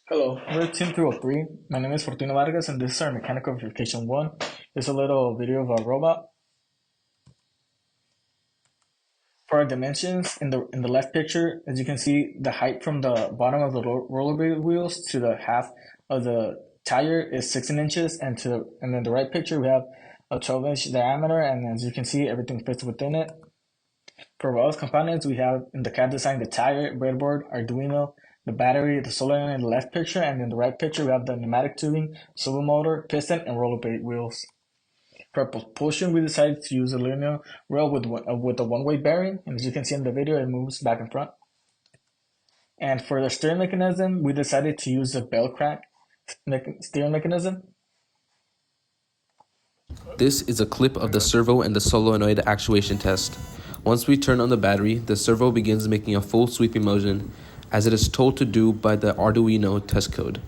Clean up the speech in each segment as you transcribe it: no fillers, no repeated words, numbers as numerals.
Hello, we're Team 303. My name is Fortuna Vargas, and this is our mechanical verification 1. It's a little video of a robot. For our dimensions, in the left picture, as you can see, the height from the bottom of the rollerblade wheels to the half of the tire is 16 inches, and in the right picture, we have a 12-inch diameter, and as you can see, everything fits within it. For well's components, we have in the CAD design the tire, breadboard, Arduino, the battery, the solenoid in the left picture, and in the right picture we have the pneumatic tubing, servo motor, piston, and rollerblade wheels. For propulsion, we decided to use a linear rail with a one-way bearing, and as you can see in the video, it moves back and front. And for the steering mechanism, we decided to use a bell crank steering mechanism. This is a clip of the servo and the solenoid actuation test. Once we turn on the battery, the servo begins making a full sweeping motion, as it is told to do by the Arduino test code.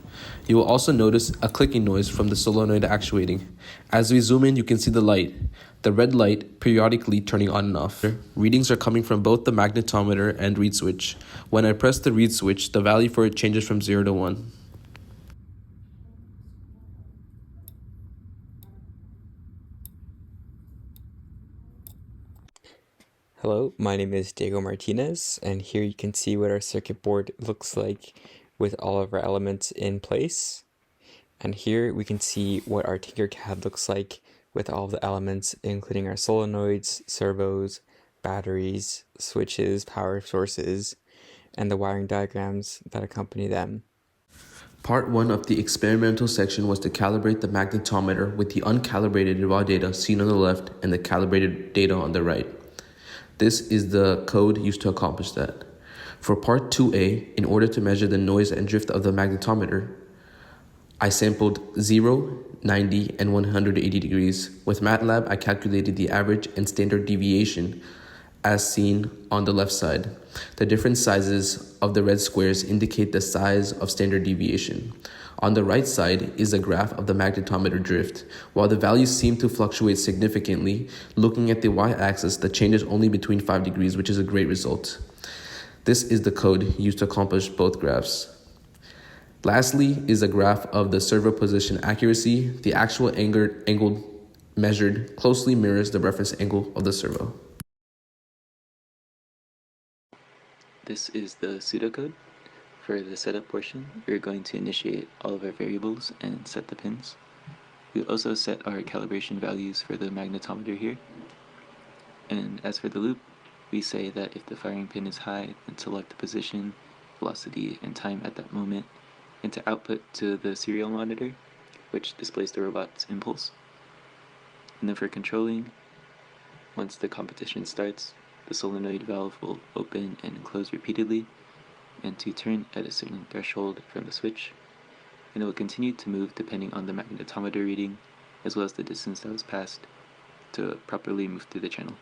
You will also notice a clicking noise from the solenoid actuating. As we zoom in, you can see the red light periodically turning on and off. Readings are coming from both the magnetometer and reed switch. When I press the reed switch, the value for it changes from 0 to 1. Hello, my name is Diego Martinez, and here you can see what our circuit board looks like with all of our elements in place. And here we can see what our Tinkercad looks like with all of the elements, including our solenoids, servos, batteries, switches, power sources, and the wiring diagrams that accompany them. Part 1 of the experimental section was to calibrate the magnetometer with the uncalibrated raw data seen on the left and the calibrated data on the right. This is the code used to accomplish that. For part 2A, in order to measure the noise and drift of the magnetometer, I sampled 0, 90, and 180 degrees. With MATLAB, I calculated the average and standard deviation as seen on the left side. The different sizes of the red squares indicate the size of standard deviation. On the right side is a graph of the magnetometer drift. While the values seem to fluctuate significantly, looking at the y-axis, the change is only between 5 degrees, which is a great result. This is the code used to accomplish both graphs. Lastly is a graph of the servo position accuracy. The actual angle measured closely mirrors the reference angle of the servo. This is the pseudocode. For the setup portion, we're going to initiate all of our variables and set the pins. We also set our calibration values for the magnetometer here. And as for the loop, we say that if the firing pin is high, then select the position, velocity, and time at that moment, and to output to the serial monitor, which displays the robot's impulse. And then for controlling, once the competition starts, the solenoid valve will open and close repeatedly, and to turn at a certain threshold from the switch, and it will continue to move depending on the magnetometer reading, as well as the distance that was passed, to properly move through the channel.